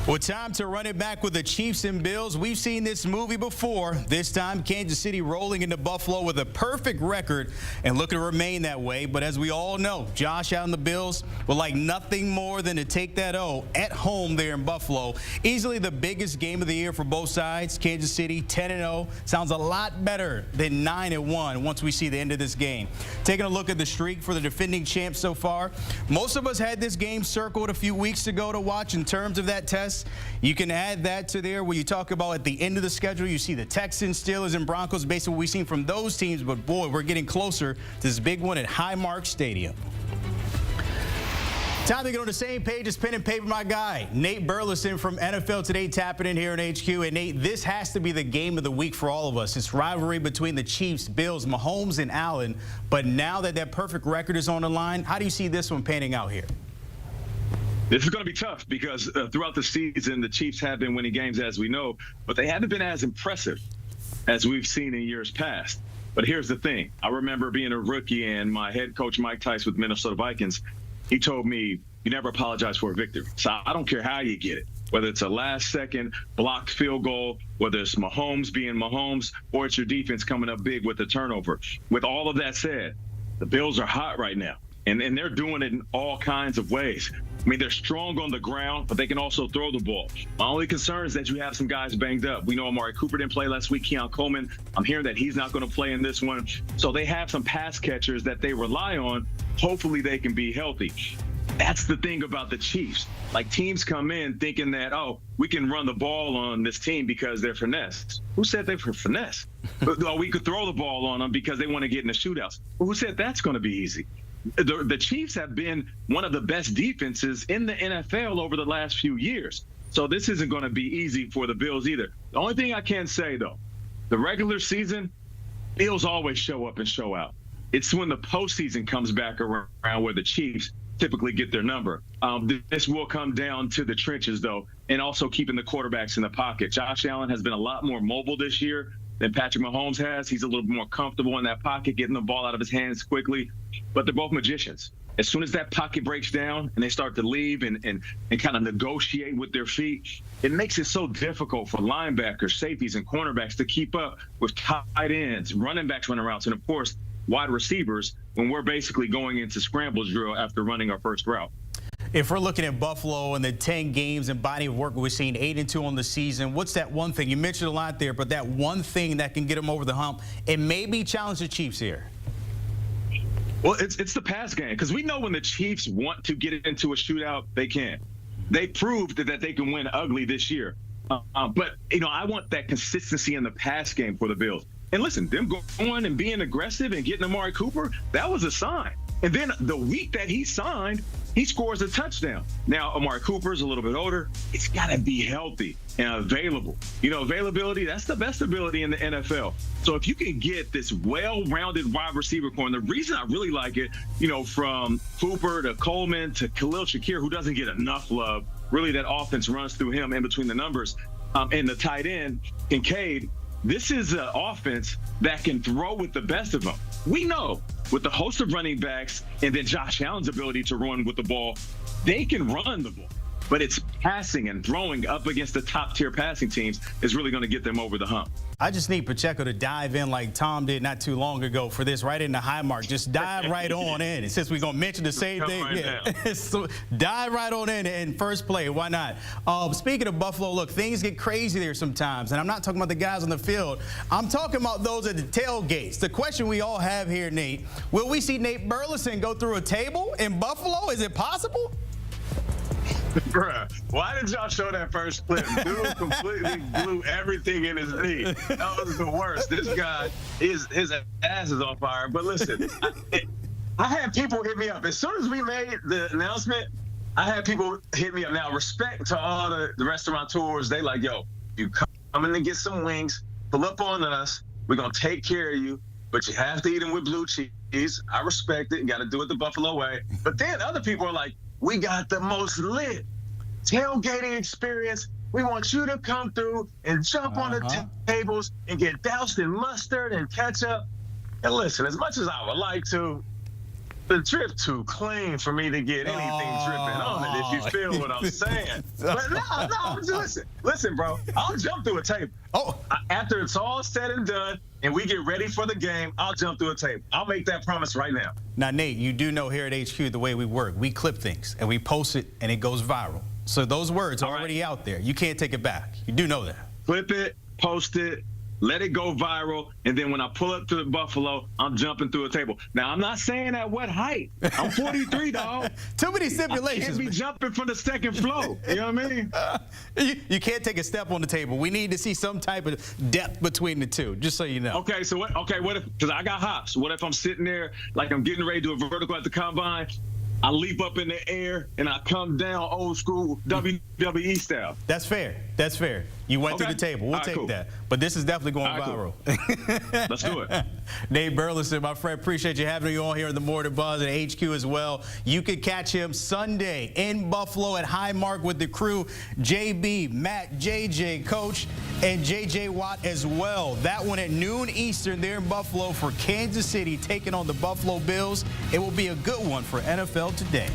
Well, time to run it back with the Chiefs and Bills. We've seen this movie before. This time, Kansas City rolling into Buffalo with a perfect record and looking to remain that way. But as we all know, Josh Allen and the Bills would like nothing more than to take that O at home there in Buffalo. Easily the biggest game of the year for both sides. Kansas City 10-0 sounds a lot better than 9-1 once we see the end of this game. Taking a look at the streak for the defending champs so far, most of us had this game circled a few weeks ago to watch in terms of that test. You can add that to there where you talk about at the end of the schedule, you see the Texans, Steelers, and Broncos based on what we've seen from those teams. But, boy, we're getting closer to this big one at Highmark Stadium. Time to get on the same page as pen and paper, my guy. Nate Burleson from NFL Today tapping in here in HQ. And, Nate, this has to be the game of the week for all of us. It's rivalry between the Chiefs, Bills, Mahomes, and Allen. But now that that perfect record is on the line, how do you see this one panning out here? This is going to be tough because throughout the season, the Chiefs have been winning games, as we know, but they haven't been as impressive as we've seen in years past. But here's the thing. I remember being a rookie and my head coach, Mike Tice with Minnesota Vikings, he told me, you never apologize for a victory. So I don't care how you get it, whether it's a last-second blocked field goal, whether it's Mahomes being Mahomes, or it's your defense coming up big with the turnover. With all of that said, the Bills are hot right now. And they're doing it in all kinds of ways. I mean, they're strong on the ground, but they can also throw the ball. My only concern is that you have some guys banged up. We know Amari Cooper didn't play last week. Keon Coleman, I'm hearing that he's not going to play in this one. So they have some pass catchers that they rely on. Hopefully they can be healthy. That's the thing about the Chiefs. Like, teams come in thinking that, oh, we can run the ball on this team because they're finesse. Who said they were finesse? Or we could throw the ball on them because they want to get in the shootouts. Well, who said that's going to be easy? The Chiefs have been one of the best defenses in the NFL over the last few years. So this isn't going to be easy for the Bills either. The only thing I can say, though, the regular season, Bills always show up and show out. It's when the postseason comes back around where the Chiefs typically get their number. This will come down to the trenches, though, and also keeping the quarterbacks in the pocket. Josh Allen has been a lot more mobile this year than Patrick Mahomes has. He's a little more comfortable in that pocket, getting the ball out of his hands quickly. But they're both magicians. As soon as that pocket breaks down and they start to leave and kind of negotiate with their feet, it makes it so difficult for linebackers, safeties, and cornerbacks to keep up with tight ends, running backs running routes, and, of course, wide receivers when we're basically going into scramble drill after running our first route. If we're looking at Buffalo and the 10 games and body of work we're seeing 8-2 on the season, what's that one thing? You mentioned a lot there, but that one thing that can get them over the hump and maybe challenge the Chiefs here. Well, it's the pass game, because we know when the Chiefs want to get into a shootout, they can. They proved that they can win ugly this year. But, I want that consistency in the pass game for the Bills. And listen, them going and being aggressive and getting Amari Cooper, that was a sign. And then the week that he signed, he scores a touchdown. Now, Amari Cooper's a little bit older. It's got to be healthy and available. Availability, that's the best ability in the NFL. So if you can get this well-rounded wide receiver core, and the reason I really like it, from Cooper to Coleman to Khalil Shakir, who doesn't get enough love, really that offense runs through him in between the numbers, and the tight end, Kincaid, this is an offense that can throw with the best of them. We know with the host of running backs and then Josh Allen's ability to run with the ball, they can run the ball. But it's passing and throwing up against the top-tier passing teams is really going to get them over the hump. I just need Pacheco to dive in like Tom did not too long ago for this, right in the high mark. Just dive right on in. And since we're going to mention the same thing, so dive right on in first play. Why not? Speaking of Buffalo, look, things get crazy there sometimes. And I'm not talking about the guys on the field. I'm talking about those at the tailgates. The question we all have here, Nate, will we see Nate Burleson go through a table in Buffalo? Is it possible? Bruh, why did y'all show that first clip? Dude completely blew everything in his knee. That was the worst. This guy, his ass is on fire. But listen, I had people hit me up. As soon as we made the announcement, I had people hit me up. Now, respect to all the restaurateurs. They like, yo, you come in to get some wings, pull up on us. We're going to take care of you, but you have to eat them with blue cheese. I respect it. You got to do it the Buffalo way. But then other people are like, we got the most lit tailgating experience. We want you to come through and jump on the tables and get doused in mustard and ketchup. And listen, as much as I would like to, the drip too clean for me to get anything dripping on it, if you feel what I'm saying. But no, listen, bro. I'll jump through a table. Oh. After it's all said and done and we get ready for the game, I'll jump through a table. I'll make that promise right now. Now, Nate, you do know here at HQ the way we work. We clip things and we post it and it goes viral. So those words are already out there. You can't take it back. You do know that. Clip it, post it, let it go viral, and then when I pull up to the Buffalo, I'm jumping through a table. Now, I'm not saying at what height. I'm 43, dog. Too many stipulations. I can't be jumping from the second floor. You know what I mean? You can't take a step on the table. We need to see some type of depth between the two, just so you know. Okay, so what? Okay, what if? Because I got hops. What if I'm sitting there like I'm getting ready to do a vertical at the combine? I leap up in the air and I come down old school WWE style. That's fair. That's fair. You went through the table. We'll take that. But this is definitely going viral. Cool. Let's do it. Nate Burleson, my friend, appreciate you having you on here in the Morning Buzz at HQ as well. You can catch him Sunday in Buffalo at Highmark with the crew, JB, Matt, JJ, Coach, and JJ Watt as well. That one at noon Eastern there in Buffalo for Kansas City taking on the Buffalo Bills. It will be a good one for NFL Today.